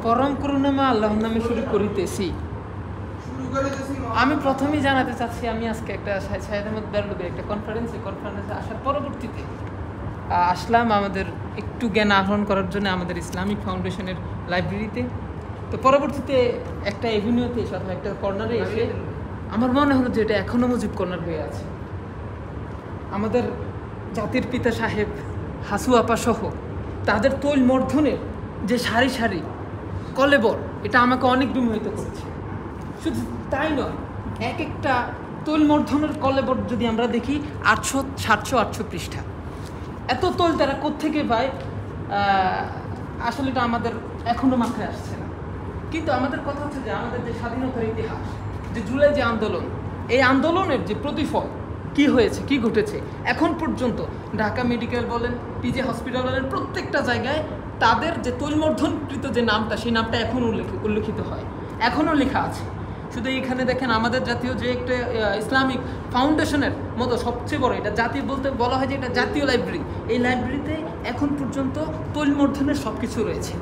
পরম করুণাময় আল্লাহর নামে শুরু করিতেছি। আমি প্রথমেই জানাতে চাচ্ছি, আমি আজকে একটা সাইয়েদ আহমেদ বেরলভীর একটা কনফারেন্সে আসার পরবর্তীতে আসলাম আমাদের একটু জ্ঞান আহরণ করার জন্য আমাদের ইসলামিক ফাউন্ডেশনের লাইব্রেরিতে। তো পরবর্তীতে একটা এভিনিউতে এসে অথবা একটা কর্নারে এসে আমার মনে হলো যে এটা এখনও মুজিব কর্নার হয়ে আছে। আমাদের জাতির পিতা সাহেব হাসু আপা সহ তাদের তৈল মর্ধনের যে সারি সারি কলেবর, এটা আমাকে অনেক বিমোহিত করেছে। শুধু তাই নয়, এক একটা তৈল মর্ধনের কলেবর যদি আমরা দেখি 800, 700, 800 পৃষ্ঠা। এত তৈল তারা কোত্থেকে পায়, আসলে এটা আমাদের এখনও মাথায় আসছে না। কিন্তু আমাদের কথা হচ্ছে যে আমাদের যে স্বাধীনতার ইতিহাস, যে জুলাই যে আন্দোলন, এই আন্দোলনের যে প্রতিফল কি হয়েছে, কি ঘটেছে এখন পর্যন্ত, ঢাকা মেডিকেল বলেন, পিজে হসপিটাল বলেন, প্রত্যেকটা জায়গায় তাদের যে তৈলমর্ধনকৃত যে নামটা, সেই নামটা এখনও উল্লেখিত হয়, এখনও লেখা আছে। শুধু এইখানে দেখেন আমাদের জাতীয় যে একটা ইসলামিক ফাউন্ডেশনের মতো সবচেয়ে বড়, এটা জাতীয় বলতে বলা হয় যে এটা জাতীয় লাইব্রেরি, এই লাইব্রেরিতে এখন পর্যন্ত তৈলমর্ধনের সব কিছু রয়েছে।